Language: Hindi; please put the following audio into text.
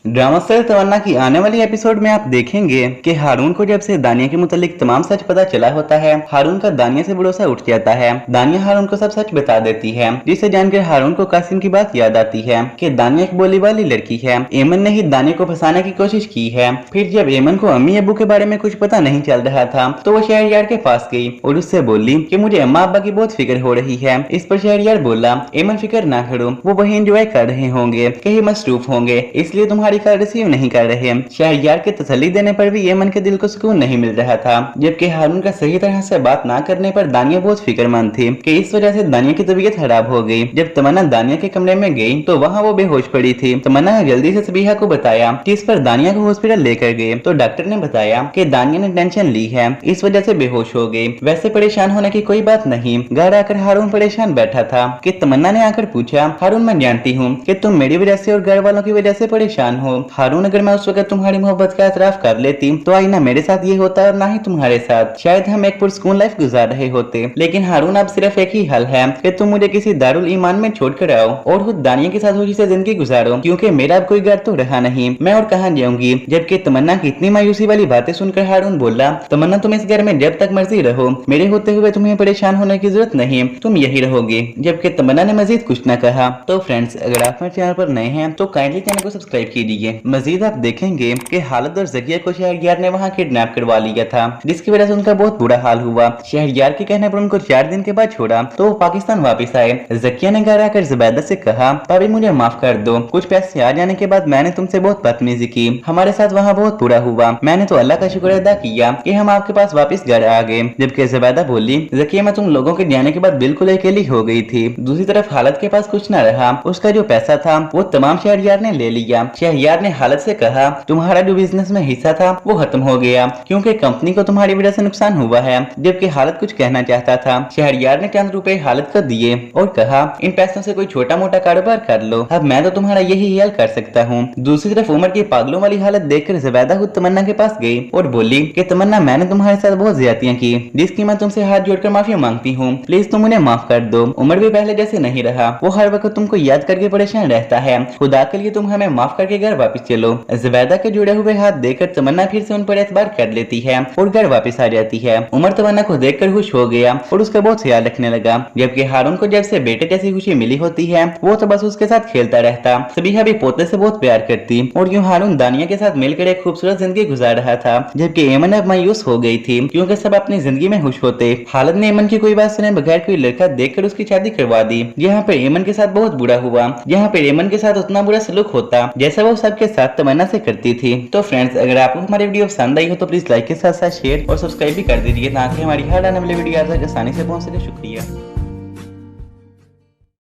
ड्रामा स्टार तमन्ना की आने वाली एपिसोड में आप देखेंगे कि हारून को जब से दानिया के मुतालिक तमाम सच पता चला होता है, हारून का दानिया से भरोसा उठ जाता है। दानिया हारून को सब सच बता देती है, जिसे जानकर हारून को कासिम की बात याद आती है कि दानिया एक बोली वाली लड़की है। एमन ने ही दानिया को फंसाने की कोशिश की है। फिर जब एमन को अम्मी अब्बू के बारे में कुछ पता नहीं चल रहा था तो वो शहरयार के पास गई और उससे बोली कि मुझे अम्मा अब्बा की बहुत फिक्र हो रही है। इस पर शहरयार बोला, एमन फिक्र ना करो, वो वही एंजॉय कर रहे होंगे, कहीं मसरूफ होंगे, इसलिए तुम्हारी कॉल रिसीव नहीं कर रहे। शहरयार के तसल्ली देने पर भी एमन के दिल को सुकून नहीं मिल रहा था, जबकि हारून का सही तरह से बात ना करने पर दानिया बहुत फिक्रमंद थी कि इस वजह से दानिया की तबीयत खराब हो गई। जब तमन्ना दानिया के कमरे में गई तो वहाँ वो बेहोश पड़ी थी। तमन्ना ने जल्दी से सबीहा को बताया, जिस पर दानिया को हॉस्पिटल लेकर गए तो डॉक्टर ने बताया कि दानिया ने टेंशन ली है, इस वजह से बेहोश हो गई। वैसे परेशान होने की कोई बात नहीं। घर आकर हारून परेशान बैठा था कि तमन्ना ने आकर पूछा, हारून मैं जानती हूँ कि तुम मेरी वजह से और घर वालों की वजह से परेशान हो। हारून अगर मैं उस वक्त तुम्हारी मोहब्बत का एतराफ कर लेती तो आई ना मेरे साथ ये होता और ना ही तुम्हारे साथ, शायद हम एक पुरस्कून लाइफ गुजार रहे होते। लेकिन हारून अब सिर्फ एक ही हल है कि तुम मुझे किसी दारुल ईमान में छोड़कर आओ और खुद दानिया के साथ खुशी से जिंदगी गुजारो, क्योंकि मेरा अब कोई घर तो रहा नहीं, मैं और कहाँ जाऊंगी। जबकि तमन्ना की इतनी मायूसी वाली बातें सुनकर हारून बोला, तमन्ना तुम इस घर में जब तक मर्जी रहो, मेरे होते हुए तुम्हें परेशान होने की जरूरत नहीं, तुम यही रहोगे। जबकि तमन्ना ने मजीद कुछ न कहा। तो फ्रेंड्स, अगर आप मेरे चैनल पर नए हैं तो काइंडली चैनल को सब्सक्राइब कीजिए। मजीद आप देखेंगे कि हालत और जकिया को शहरयार ने वहाँ किडनैप करवा लिया था, जिसकी वजह से उनका बहुत बुरा हाल हुआ। शहरयार के कहने पर उनको 4 दिन के बाद छोड़ा तो वो पाकिस्तान वापस आए। जकिया ने घर आकर जुबैदा से कहा, भाभी मुझे माफ कर दो, कुछ पैसे आ जाने के बाद मैंने तुमसे बहुत बदतमीजी की, हमारे साथ वहाँ बहुत बुरा हुआ, मैंने तो अल्लाह का शुक्र अदा किया कि हम आपके पास वापस घर आ गए। जबकि जुबैदा बोली, जकिया मैं तुम लोगों के जाने के बाद बिल्कुल अकेली हो गई थी। दूसरी तरफ हालत के पास कुछ न रहा, उसका जो पैसा था वो तमाम शहरयार ने ले लिया। शहरयार ने हालत से कहा, तुम्हारा जो बिजनेस में हिस्सा था वो खत्म हो गया, क्योंकि कंपनी को तुम्हारी वजह से नुकसान हुआ है। जबकि हालत कुछ कहना चाहता था। शहरयार ने चंद रुपए हालत को दिए और कहा, इन पैसों से कोई छोटा मोटा कारोबार कर लो, अब मैं तो तुम्हारा यही हल कर सकता हूँ। दूसरी तरफ उमर की पागलों वाली हालत देखकर जुबैदा खुद तमन्ना के पास गई और बोली कि तमन्ना मैंने तुम्हारे साथ बहुत ज्यादतियां की, जिसकी मैं तुमसे हाथ जोड़कर माफी मांगती हूँ, प्लीज तुम उन्हें माफ कर दो। उमर भी पहले जैसे नहीं रहा, वो हर वक्त तुमको याद करके परेशान रहता है, खुदा के लिए तुम हमें माफ करके घर वापस चलो। जुबैदा के जुड़े हुए हाथ देखकर तमन्ना फिर से उन पर एतबार कर लेती है और घर वापस आ जाती है। उमर तमन्ना को देखकर खुश हो गया और उसका बहुत ख्याल रखने लगा। जबकि हारून को जब से बेटे जैसी खुशी मिली होती है वो तो बस उसके साथ खेलता रहता। सबीहा भी पोते से बहुत प्यार करती और यूं हारून दानिया के साथ मिलकर एक खूबसूरत जिंदगी गुजार रहा था। जबकि एमन अब मायूस हो गई थी, क्योंकि सब अपनी जिंदगी में खुश होते। हालत ने एमन की कोई बात सुने बगैर कोई लड़का देखकर उसकी शादी करवा दी। यहाँ पर एमन के साथ बहुत बुरा हुआ, यहाँ पर एमन के साथ उतना बुरा सलूक होता जैसा वो सबके साथ तमन्ना से करती थी। तो फ्रेंड्स, अगर आपको हमारी वीडियो पसंद आई हो तो प्लीज लाइक के साथ साथ शेयर और सब्सक्राइब भी कर दीजिए, ताकि हमारी हर आने वाली वीडियो आप तक आसानी से पहुंच सके। शुक्रिया।